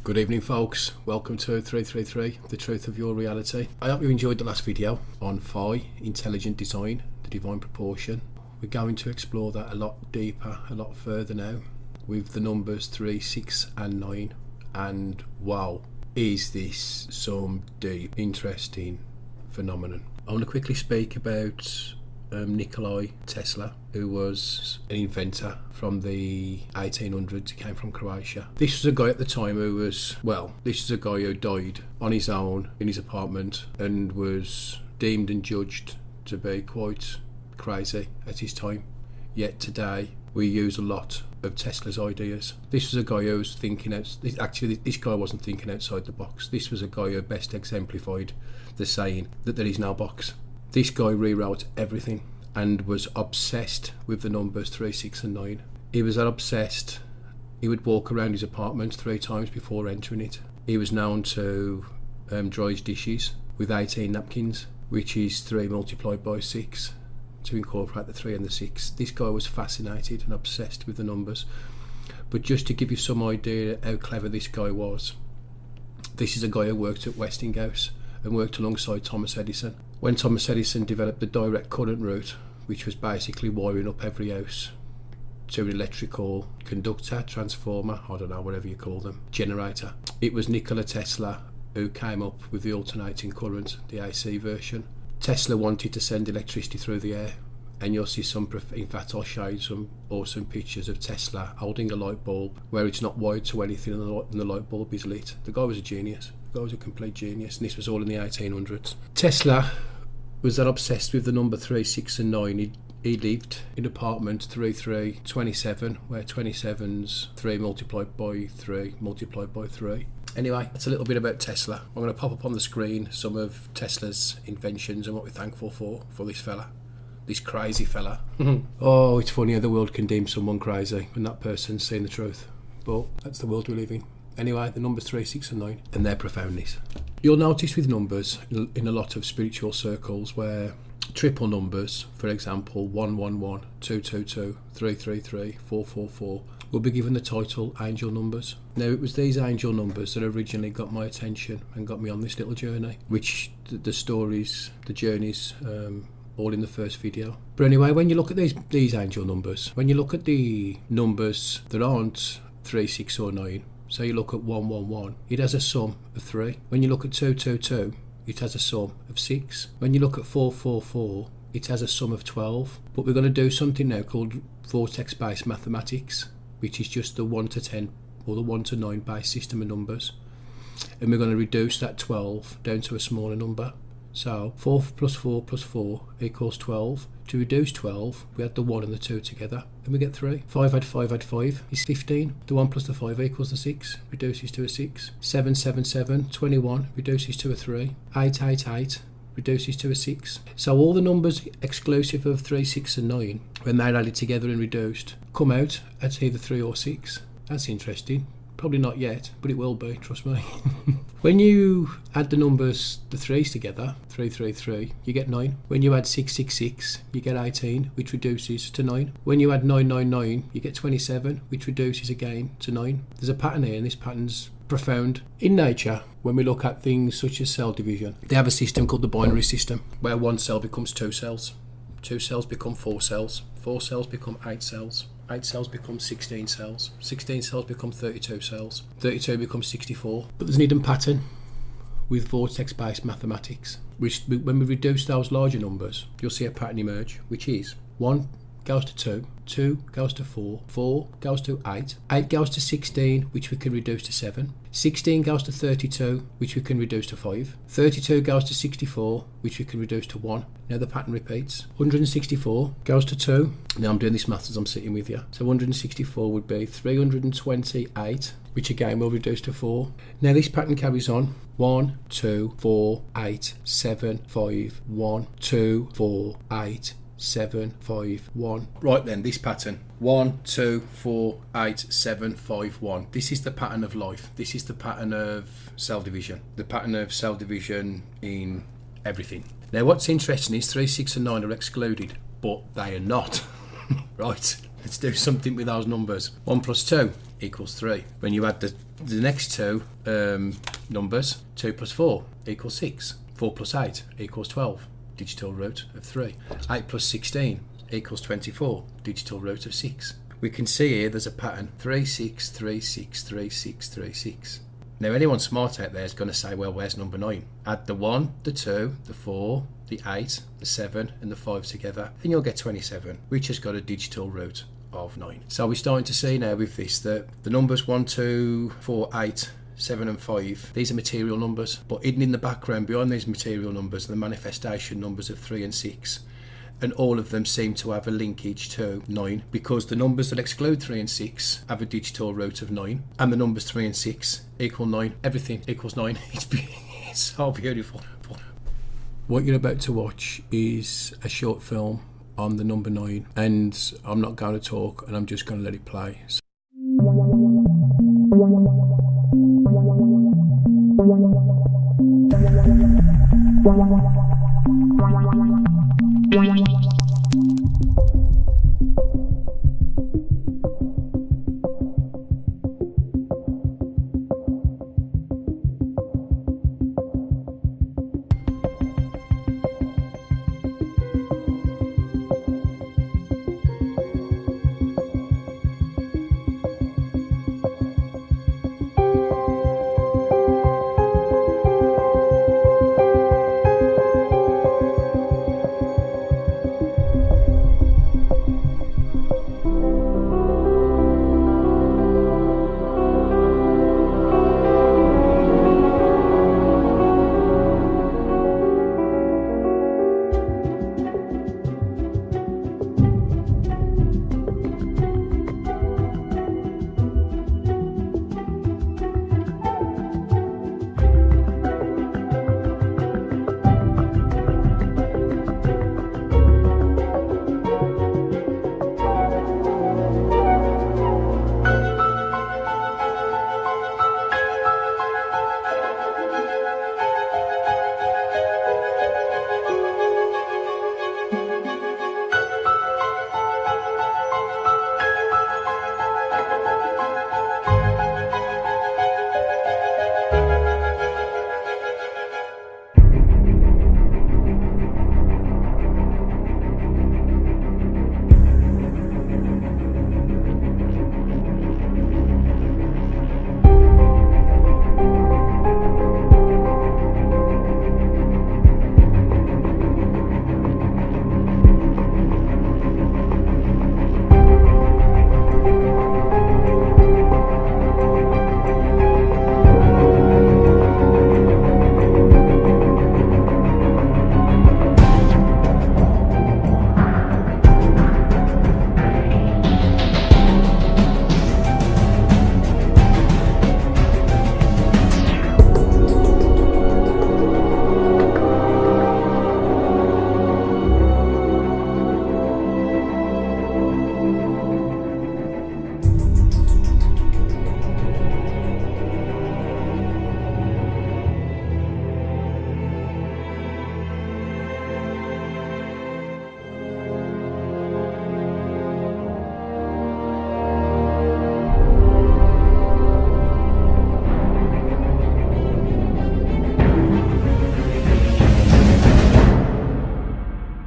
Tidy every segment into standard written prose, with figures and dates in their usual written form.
Good evening folks, welcome to 333, the truth of your reality. I hope you enjoyed the last video on Phi, intelligent design, the divine proportion. We're going to explore that a lot deeper, a lot further now, with the numbers 3, 6 and 9. And wow, is this some deep, interesting phenomenon. I want to quickly speak about Nikola Tesla, who was an inventor from the 1800s. He came from Croatia. This was a guy at the time who was, this is a guy who died on his own in his apartment and was deemed and judged to be quite crazy at his time. Yet today we use a lot of Tesla's ideas. This was a guy who was thinking actually this guy wasn't thinking outside the box. This was a guy who best exemplified the saying that there is no box. This guy rewrote everything and was obsessed with the numbers 3, 6 and 9. He was that obsessed, he would walk around his apartment 3 times before entering it. He was known to dry his dishes with 18 napkins, which is 3 multiplied by 6, to incorporate the 3 and the 6. This guy was fascinated and obsessed with the numbers. But just to give you some idea how clever this guy was, this is a guy who worked at Westinghouse and worked alongside Thomas Edison. When Thomas Edison developed the direct current route, which was basically wiring up every house to an electrical conductor, transformer, I don't know, whatever you call them, generator, it was Nikola Tesla who came up with the alternating current, the AC version. Tesla wanted to send electricity through the air, and you'll see in fact I'll show you some awesome pictures of Tesla holding a light bulb where it's not wired to anything and the light bulb is lit. The guy was a genius. The guy was a complete genius, and this was all in the 1800s. Tesla was that obsessed with the number 3, 6 and 9. He lived in apartment 3327, where 27's 3 multiplied by 3 multiplied by 3. Anyway, that's a little bit about Tesla. I'm going to pop up on the screen some of Tesla's inventions and what we're thankful for this fella. This crazy fella. Oh, it's funny how the world can deem someone crazy when that person's saying the truth. But that's the world we live in. Anyway, the numbers 3, 6 and 9 and their profoundness. You'll notice with numbers in a lot of spiritual circles where triple numbers, for example 111, 222, 333, 444, will be given the title angel numbers. Now it was these angel numbers that originally got my attention and got me on this little journey, which the stories, the journeys, all in the first video. But anyway, when you look at these angel numbers, when you look at the numbers that aren't 3, 6 or 9, so you look at 111, it has a sum of 3. When you look at 222, it has a sum of 6. When you look at 444, it has a sum of 12. But we're going to do something now called vortex-based mathematics, which is just the 1 to 10 or the 1 to 9 base system of numbers. And we're going to reduce that 12 down to a smaller number. So 4 plus 4 plus 4 equals 12. To reduce 12, we add the 1 and the 2 together, and we get 3. 5 add 5 add 5 is 15. The 1 plus the 5 equals the 6, reduces to a 6. 7 7 7, 21, reduces to a 3. 8 8 8, reduces to a 6. So all the numbers exclusive of 3, 6 and 9, when they're added together and reduced, come out at either 3 or 6. That's interesting. Probably not yet, but it will be, trust me. When you add the numbers, the 3's together, 333, you get 9. When you add 666, you get 18, which reduces to 9. When you add 999, you get 27, which reduces again to 9. There's a pattern here, and this pattern's profound. In nature, when we look at things such as cell division, they have a system called the binary system, where 1 cell becomes 2 cells. 2 cells become 4 cells. 4 cells become 8 cells. 8 cells become 16 cells. 16 cells become 32 cells. 32 becomes 64. But there's an hidden pattern with vortex-based mathematics, which when we reduce those larger numbers, you'll see a pattern emerge, which is 1 goes to 2, 2 goes to 4, 4 goes to 8, 8 goes to 16, which we can reduce to 7, 16 goes to 32, which we can reduce to 5, 32 goes to 64, which we can reduce to 1. Now the pattern repeats. 164 goes to 2. Now I'm doing this maths as I'm sitting with you. So 164 would be 328, which again will reduce to 4. Now this pattern carries on. 1, 2, 4, 8, 7, 5, 1, 2, 4, 8, 7, 5, 1. Right then, this pattern. 1, 2, 4, 8, 7, 5, 1. This is the pattern of life. This is the pattern of cell division. The pattern of cell division in everything. Now what's interesting is 3, 6 and 9 are excluded, but they are not. Right, let's do something with those numbers. 1 plus 2 equals 3. When you add the next two numbers, 2 plus 4 equals 6. 4 plus 8 equals 12, digital root of 3. 8 plus 16 equals 24, digital root of 6. We can see here there's a pattern, 3, 6, 3, 6, 3, 6, 3, 6. Now anyone smart out there is going to say, well, where's number 9? Add the 1, the 2, the 4, the 8, the 7 and the 5 together and you'll get 27, which has got a digital root of 9. So we're starting to see now with this that the numbers 1, 2, 4, 8, 7 and 5, these are material numbers, but hidden in the background behind these material numbers are the manifestation numbers of 3 and 6. And all of them seem to have a linkage to 9 because the numbers that exclude 3 and 6 have a digital root of 9 and the numbers 3 and 6 equal 9. Everything equals 9. It's so beautiful. What you're about to watch is a short film on the number 9 and I'm not going to talk and I'm just going to let it play.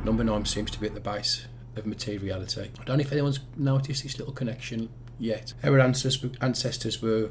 Number 9 seems to be at the base of materiality. I don't know if anyone's noticed this little connection yet. Our ancestors were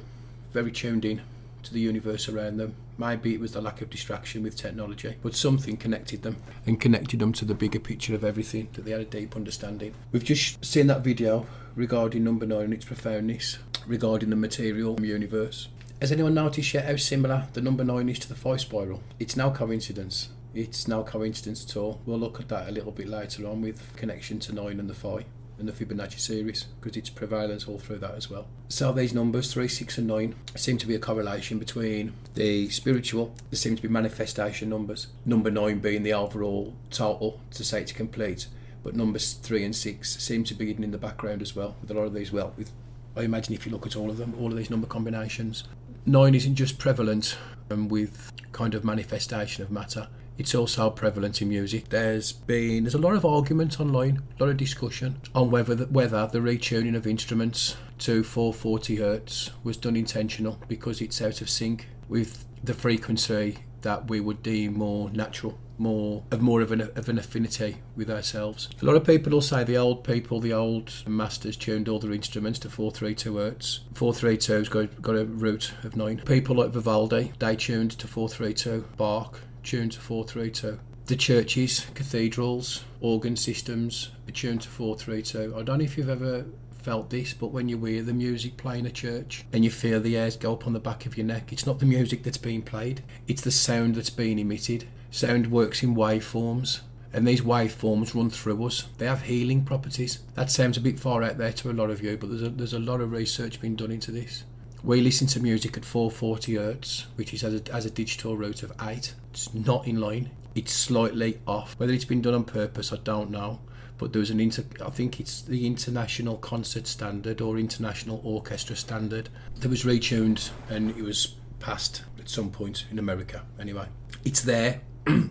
very tuned in to the universe around them. Maybe it was the lack of distraction with technology, but something connected them and connected them to the bigger picture of everything, that they had a deep understanding. We've just seen that video regarding number 9 and its profoundness regarding the material universe. Has anyone noticed yet how similar the number 9 is to the 5 spiral? It's no coincidence. It's no coincidence at all. We'll look at that a little bit later on with connection to 9 and the Phi and the Fibonacci series, because it's prevalent all through that as well. So these numbers 3, 6 and 9 seem to be a correlation between the spiritual. There seem to be manifestation numbers, number 9 being the overall total to say it's complete, but numbers 3 and 6 seem to be hidden in the background as well with a lot of these. Well, with, I imagine if you look at all of them, all of these number combinations, 9 isn't just prevalent with kind of manifestation of matter. It's also prevalent in music. There's a lot of argument online, a lot of discussion on whether the retuning of instruments to 440 hertz was done intentional because it's out of sync with the frequency that we would deem more natural, more of an affinity with ourselves. A lot of people will say the old masters tuned all their instruments to 432 hertz. 432's got a root of 9. People like Vivaldi, they tuned to 432. Bach tuned to 432. The churches, cathedrals, organ systems are tuned to 432. I don't know if you've ever felt this, but when you hear the music playing a church and you feel the hairs go up on the back of your neck, it's not the music that's being played, it's the sound that's being emitted. Sound works in waveforms, and these waveforms run through us. They have healing properties. That sounds a bit far out there to a lot of you, but there's a lot of research being done into this. We listen to music at 440 hertz, which is as a digital root of 8. It's not in line. It's slightly off. Whether it's been done on purpose, I don't know. But there was I think it's the International Concert Standard or International Orchestra Standard that was retuned, and it was passed at some point in America. Anyway, it's there.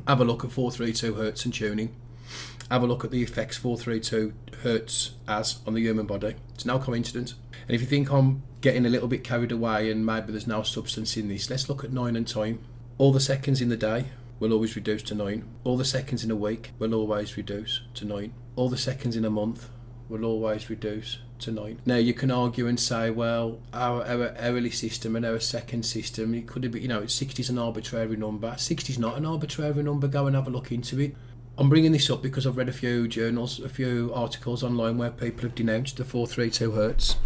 Have a look at 432 hertz and tuning. Have a look at the effects 432 hertz has on the human body. It's no coincidence. And if you think I'm getting a little bit carried away and maybe there's no substance in this, let's look at 9 and time. All the seconds in the day will always reduce to 9. All the seconds in a week will always reduce to 9. All the seconds in a month will always reduce to 9. Now you can argue and say, well, our hourly system and our second system, it could be, 60 is an arbitrary number. 60 is not an arbitrary number. Go and have a look into it. I'm bringing this up because I've read a few journals, a few articles online where people have denounced the 432 hertz,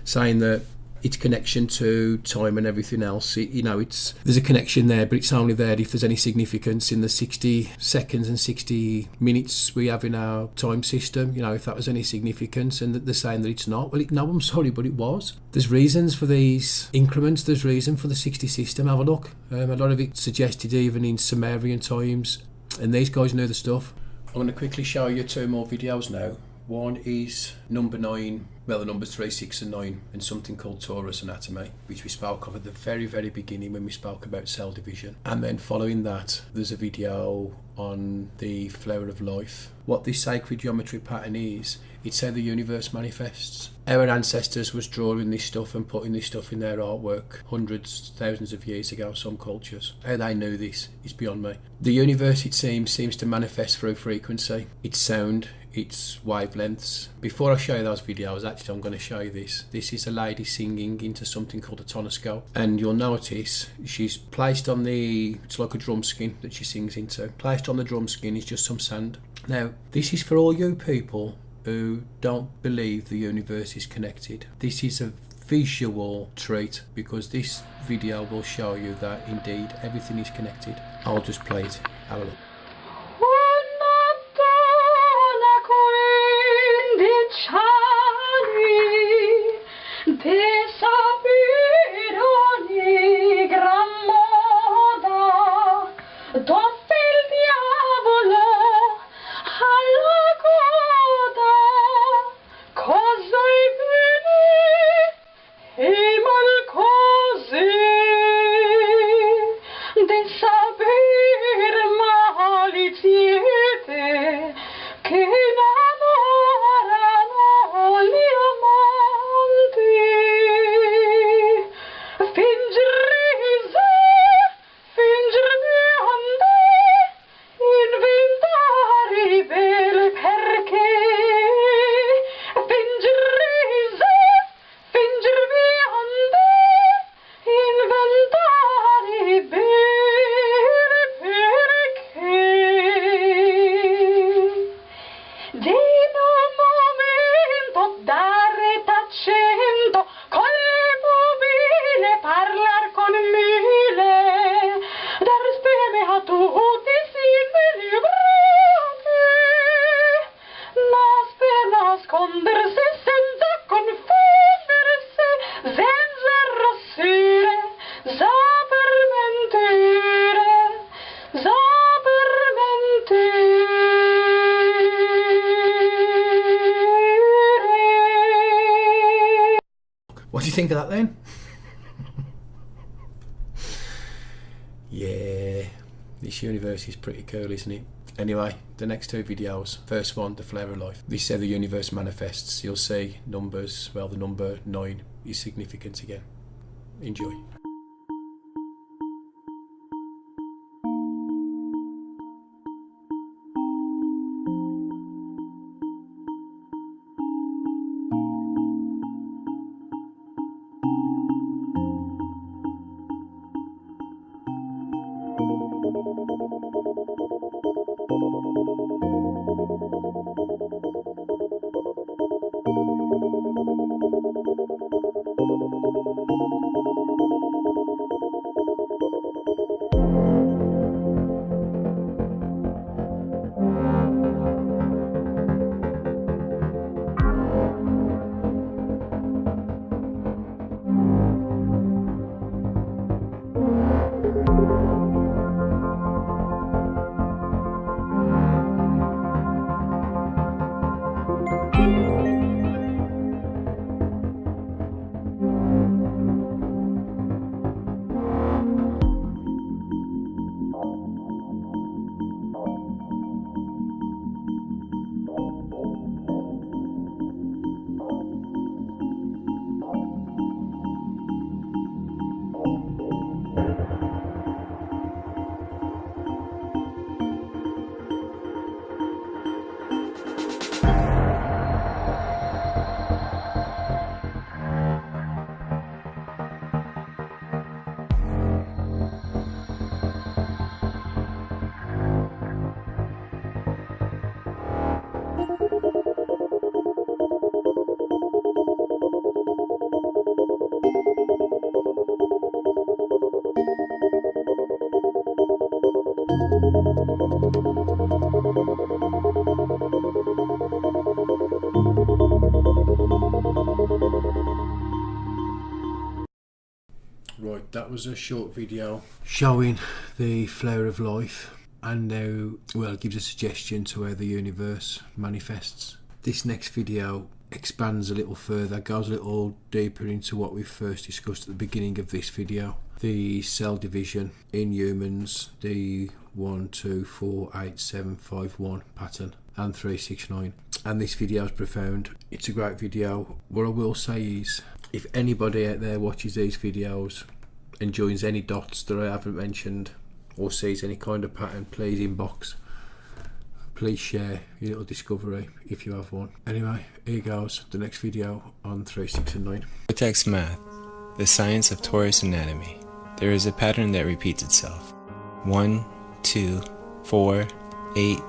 saying that its connection to time and everything else, there's a connection there, but it's only there if there's any significance in the 60 seconds and 60 minutes we have in our time system, if that was any significance, and that they're saying that it's not. Well, no, I'm sorry, but it was. There's reasons for these increments, there's reason for the 60 system. Have a look. A lot of it suggested even in Sumerian times, and these guys know the stuff. I'm going to quickly show you 2 more videos now. One is number 9, well, the numbers 3, 6 and 9, and something called torus anatomy, which we spoke of at the very, very beginning when we spoke about cell division. And then following that, there's a video on the flower of life. What this sacred geometry pattern is, it's how the universe manifests. Our ancestors was drawing this stuff and putting this stuff in their artwork hundreds, thousands of years ago, some cultures. How they knew this is beyond me. The universe, it seems to manifest through frequency. It's sound, its wavelengths. Before I show you those videos, actually I'm going to show you this. This is a lady singing into something called a tonoscope, and you'll notice she's placed on it's like a drum skin that she sings into. Placed on the drum skin is just some sand. Now, this is for all you people who don't believe the universe is connected. This is a visual treat, because this video will show you that indeed everything is connected. I'll just play it. Have a look. What do you think of that then? Yeah, This universe is pretty cool, isn't it? Anyway, the next two videos, first one, the flare of life. This is how the universe manifests. You'll see numbers, well, the number 9 is significant again. Enjoy. Right, that was a short video showing the flare of life, and now, well, it gives a suggestion to how the universe manifests. This next video expands a little further, goes a little deeper into what we first discussed at the beginning of this video. The cell division in humans, the 1, 2, 4, 8, 7, 5, 1 pattern, and 3, 6, 9. And this video is profound. It's a great video. What I will say is, if anybody out there watches these videos and joins any dots that I haven't mentioned or sees any kind of pattern, please inbox. Please share your little discovery if you have one. Anyway, here goes the next video on 3, 6 and 9. Vortex Math, the science of torus anatomy. There is a pattern that repeats itself. 1, 2, 4, 8,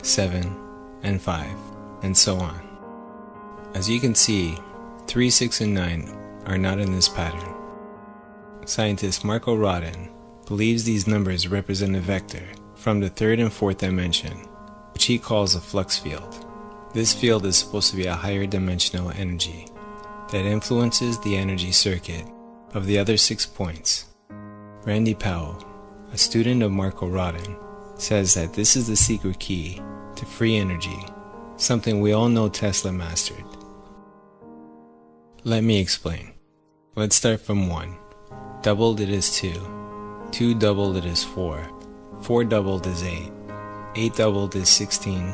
7, and 5, and so on. As you can see, 3, 6, and 9 are not in this pattern. Scientist Marco Rodin believes these numbers represent a vector from the third and fourth dimension, which he calls a flux field. This field is supposed to be a higher dimensional energy that influences the energy circuit of the other 6 points. Randy Powell, a student of Marco Rodin, says that this is the secret key to free energy, something we all know Tesla mastered. Let me explain. Let's start from 1. Doubled it is 2. 2 doubled it is 4. 4 doubled is 8. 8 doubled is 16,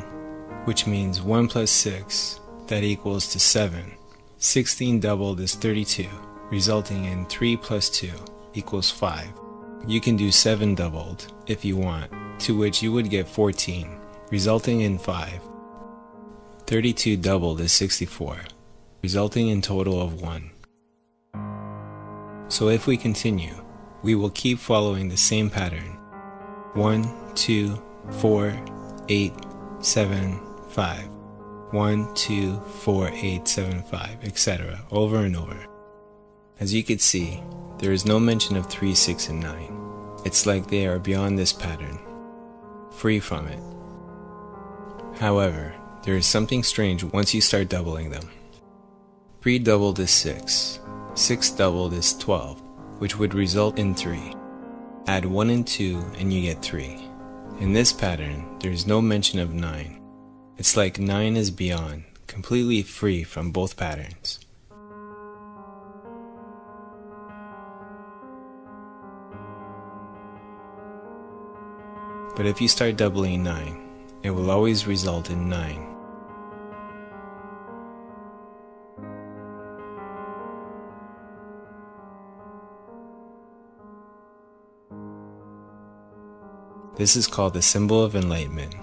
which means 1 plus 6, that equals to 7. 16 doubled is 32, resulting in 3 plus 2 equals 5. You can do 7 doubled if you want, to which you would get 14, resulting in 5. 32 doubled is 64, resulting in total of 1. So if we continue, we will keep following the same pattern. 1, 2, 4, 8, 7, 5. 1, 2, 4, 8, 7, 5, etc. over and over. As you can see, there is no mention of 3, 6, and 9. It's like they are beyond this pattern, free from it. However, there is something strange once you start doubling them. 3 doubled is 6. 6 doubled is 12, which would result in 3. Add 1 and 2 and you get 3. In this pattern, there is no mention of 9. It's like 9 is beyond, completely free from both patterns. But if you start doubling 9, it will always result in 9. This is called the symbol of enlightenment.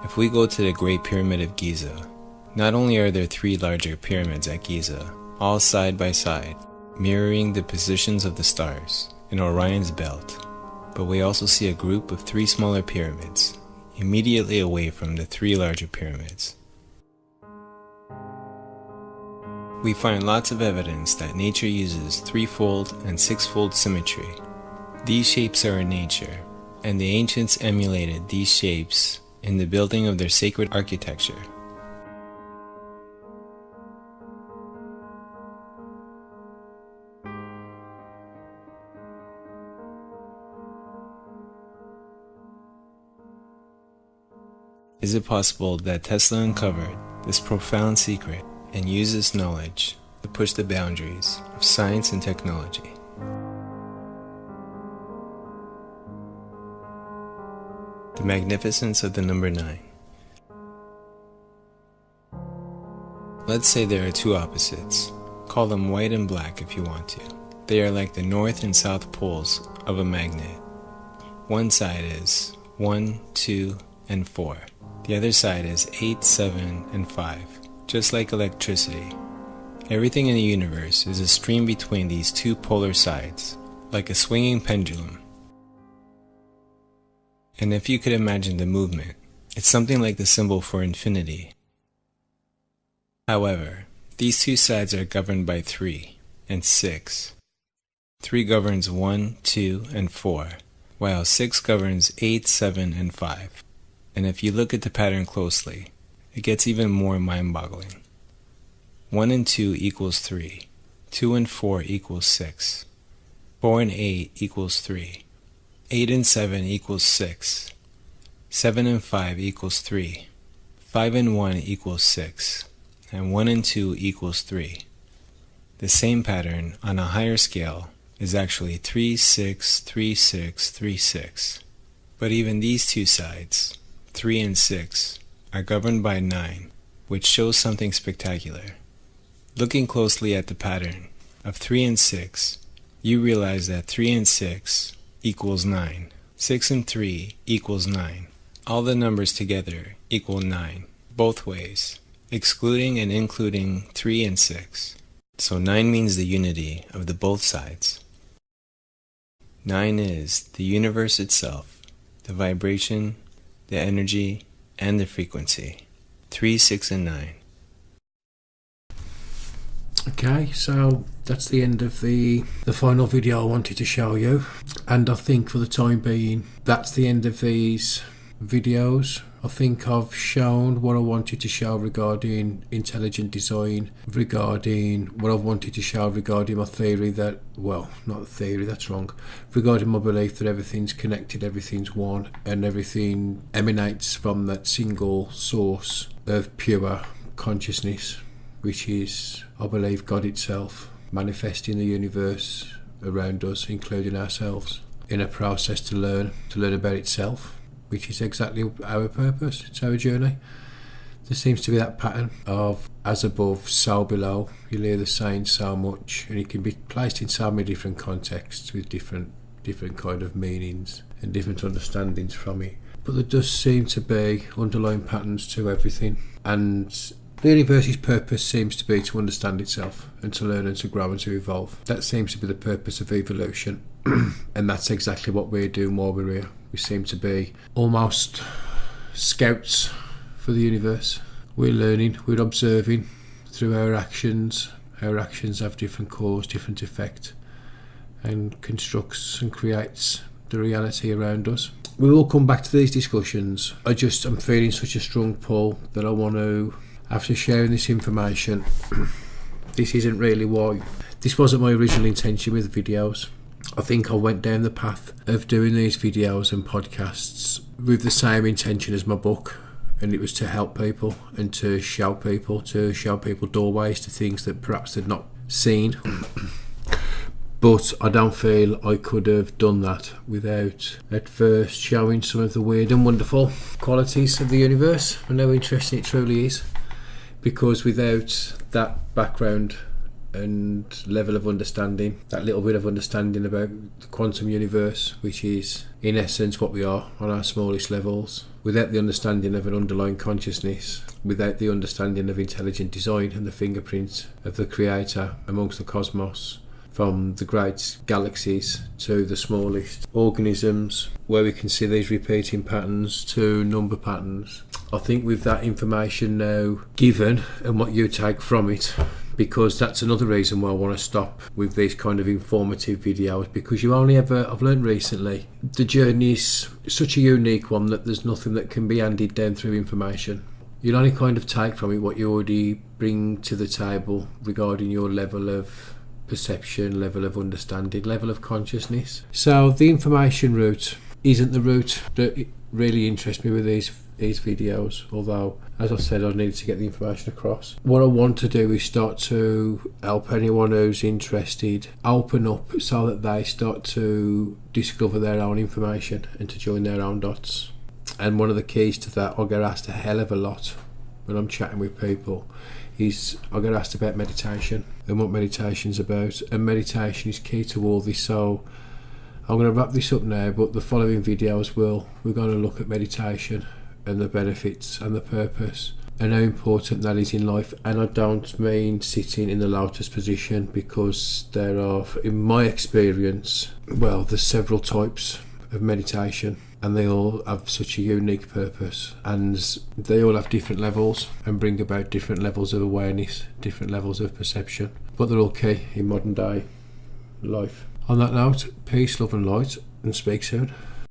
If we go to the Great Pyramid of Giza, not only are there 3 larger pyramids at Giza, all side by side, mirroring the positions of the stars in Orion's belt, but we also see a group of 3 smaller pyramids immediately away from the 3 larger pyramids. We find lots of evidence that nature uses 3-fold and 6-fold symmetry. These shapes are in nature, and the ancients emulated these shapes in the building of their sacred architecture. Is it possible that Tesla uncovered this profound secret and used this knowledge to push the boundaries of science and technology? The magnificence of the number 9. Let's say there are 2 opposites. Call them white and black if you want to. They are like the north and south poles of a magnet. One side is 1, 2, and 4. The other side is 8, 7, and 5. Just like electricity, everything in the universe is a stream between these 2 polar sides, like a swinging pendulum. And if you could imagine the movement, it's something like the symbol for infinity. However, these 2 sides are governed by 3 and 6. 3 governs 1, 2, and 4, while 6 governs 8, 7, and 5. And if you look at the pattern closely, it gets even more mind-boggling. 1 and 2 equals 3. 2 and 4 equals 6. 4 and 8 equals 3. 8 and 7 equals 6. 7 and 5 equals 3. 5 and 1 equals 6. And 1 and 2 equals 3. The same pattern on a higher scale is actually 3, 6, 3, 6, 3, 6. But even these 2 sides, 3 and 6, are governed by 9, which shows something spectacular. Looking closely at the pattern of 3 and 6, you realize that 3 and 6 equals 9. 6 and 3 equals 9. All the numbers together equal 9, both ways, excluding and including 3 and 6. So 9 means the unity of the both sides. 9 is the universe itself, the vibration, the energy, and the frequency. 3, 6, and 9. Okay, so that's the end of the final video I wanted to show you, and I think for the time being that's the end of these videos. I think I've shown what I wanted to show regarding intelligent design, regarding what I've wanted to show regarding my theory that, well, not theory, that's wrong, regarding my belief that everything's connected, everything's one, and everything emanates from that single source of pure consciousness, which is, I believe, God itself manifesting the universe around us, including ourselves, in a process to learn about itself, which is exactly our purpose. It's our journey. There seems to be that pattern of as above, so below. You'll hear the saying so much, and it can be placed in so many different contexts with different kind of meanings and different understandings from it. But there does seem to be underlying patterns to everything, and the universe's purpose seems to be to understand itself and to learn and to grow and to evolve. That seems to be the purpose of evolution, and that's exactly what we're doing while we're here. We seem to be almost scouts for the universe. We're learning, we're observing through our actions. Our actions have different cause, different effect, and constructs and creates the reality around us. We will come back to these discussions. I'm feeling such a strong pull that I want to, after sharing this information, this wasn't my original intention with videos. I think I went down the path of doing these videos and podcasts with the same intention as my book, and it was to help people and to show people doorways to things that perhaps they'd not seen. but I don't feel I could have done that without at first showing some of the weird and wonderful qualities of the universe and how interesting it truly is, because without that background and level of understanding, that little bit of understanding about the quantum universe, which is in essence what we are on our smallest levels, without the understanding of an underlying consciousness, without the understanding of intelligent design and the fingerprint of the creator amongst the cosmos, from the great galaxies to the smallest organisms, where we can see these repeating patterns to number patterns. I think with that information now given and what you take from it, because that's another reason why I want to stop with these kind of informative videos, because you only ever, I've learned recently, the journey is such a unique one that there's nothing that can be handed down through information. You'll only kind of take from it what you already bring to the table regarding your level of perception, level of understanding, level of consciousness. So the information route isn't the route that really interests me with these videos, although as I said, I needed to get the information across. What I want to do is start to help anyone who's interested open up so that they start to discover their own information and to join their own dots. And one of the keys to that, I get asked a hell of a lot when I'm chatting with people, is I get asked about meditation and what meditation's about, and meditation is key to all this. So I'm going to wrap this up now, but the following videos we're going to look at meditation and the benefits and the purpose and how important that is in life. And I don't mean sitting in the lotus position, because there are, in my experience, well, there's several types of meditation and they all have such a unique purpose, and they all have different levels and bring about different levels of awareness, different levels of perception, but they're all key in modern day life. On that note, peace, love and light, and speak soon.